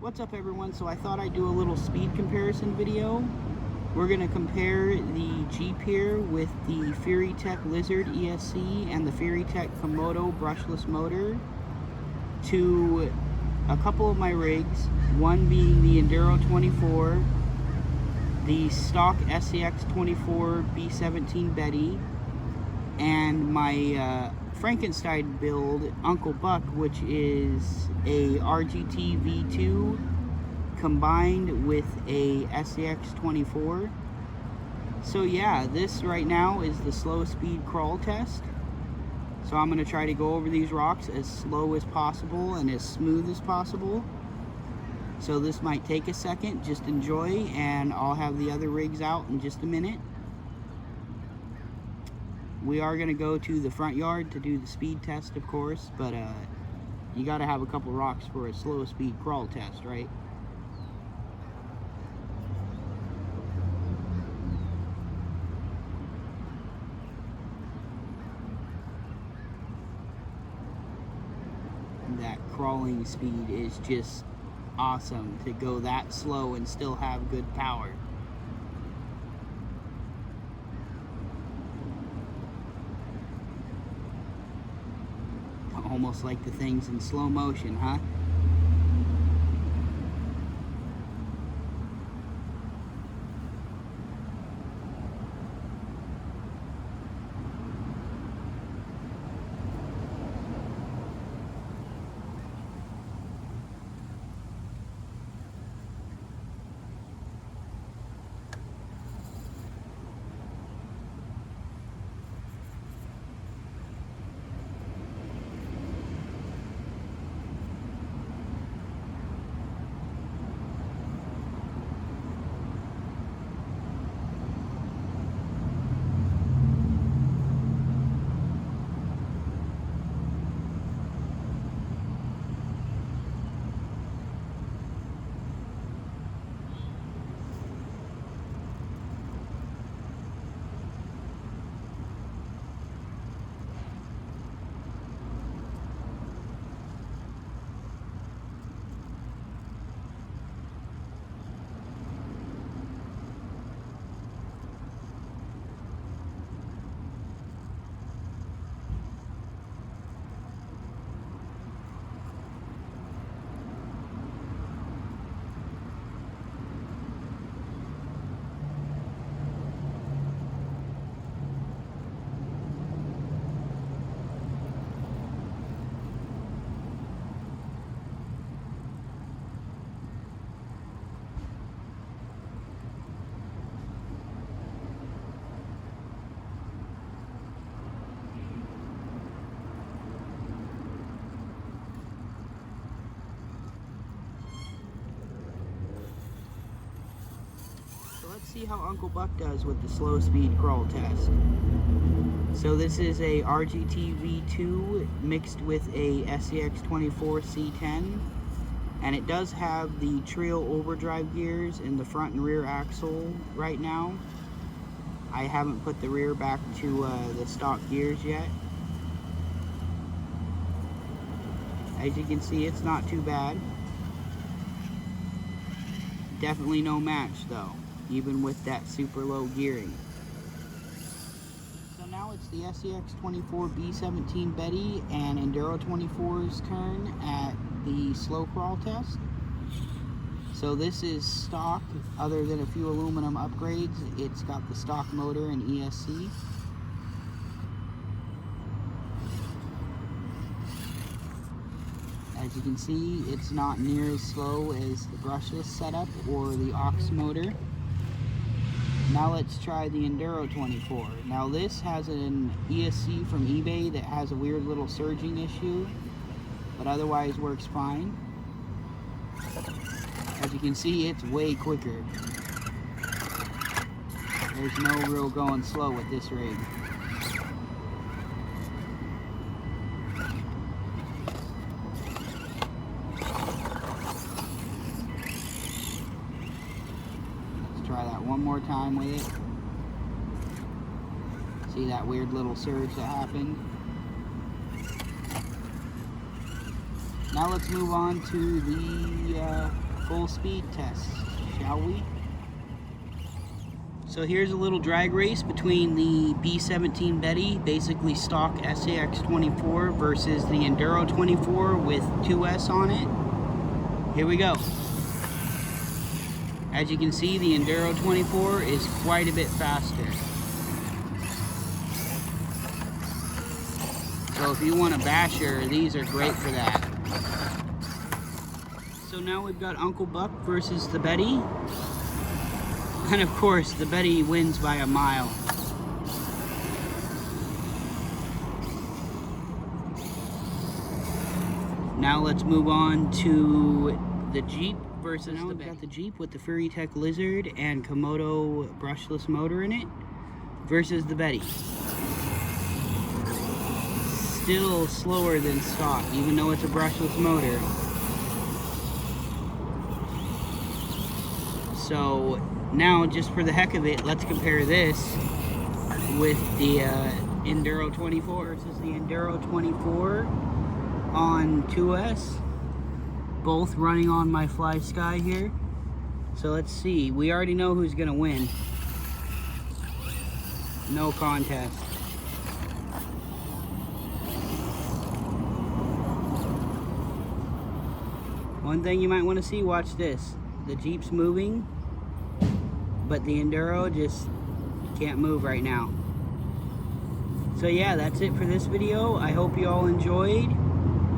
What's up everyone? So I thought I'd do a little speed comparison video. We're going to compare the Jeep here with the Fury-Tech Lizard ESC and the Fury-Tech Komodo brushless motor to a couple of my rigs, one being the Enduro 24, the stock SCX 24 B17 Betty, and my Frankenstein build Uncle Buck, which is a RGT V2 combined with a SCX 24. So yeah, this right now is the slow speed crawl test. So I'm going to try to go over these rocks as slow as possible and as smooth as possible. So this might take a second, just enjoy, and I'll have the other rigs out in just a minute. We are going to go to the front yard to do the speed test, of course, but you got to have a couple rocks for a slow speed crawl test, right? That crawling speed is just awesome to go that slow and still have good power. Almost like the things in slow motion, huh? Let's see how Uncle Buck does with the slow speed crawl test. So this is a RGT V2 mixed with a SCX 24 C10, and it does have the Treal overdrive gears in the front and rear axle right now. I haven't put the rear back to the stock gears yet. As you can see, it's not too bad. Definitely no match though, even with that super low gearing. So now it's the SCX 24 B17 Betty and Enduro 24's turn at the slow crawl test. So this is stock, other than a few aluminum upgrades. It's got the stock motor and ESC. As you can see, it's not near as slow as the brushless setup or the aux motor. Now let's try the Enduro 24. Now this has an ESC from eBay that has a weird little surging issue, but otherwise works fine. As you can see, it's way quicker. There's no real going slow with this rig. Try that one more time with it. See that weird little surge that happened? Now let's move on to the full speed test, shall we? So here's a little drag race between the B17 Betty, basically stock SAX 24, versus the Enduro 24 with 2S on it. Here we go. As you can see, the Enduro 24 is quite a bit faster. So if you want a basher, these are great for that. So now we've got Uncle Buck versus the Betty. And of course, the Betty wins by a mile. Now let's move on to the Jeep versus now we've got the Jeep with the Fury-Tech Lizard and Komodo brushless motor in it versus the Betty. Still slower than stock, even though it's a brushless motor. So now, just for the heck of it, let's compare this with the Enduro 24 versus the Enduro 24 on 2S. Both running on my Fly Sky here. So let's see. We already know who's going to win. No contest. One thing you might want to see, watch this. The Jeep's moving, but the Enduro just can't move right now. So yeah, that's it for this video. I hope you all enjoyed.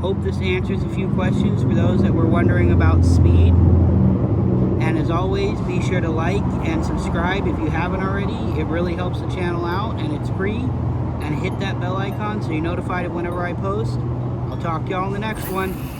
Hope this answers a few questions for those that were wondering about speed. And as always, be sure to like and subscribe if you haven't already. It really helps the channel out, and it's free. And hit that bell icon so you're notified of whenever I post. I'll talk to y'all in the next one.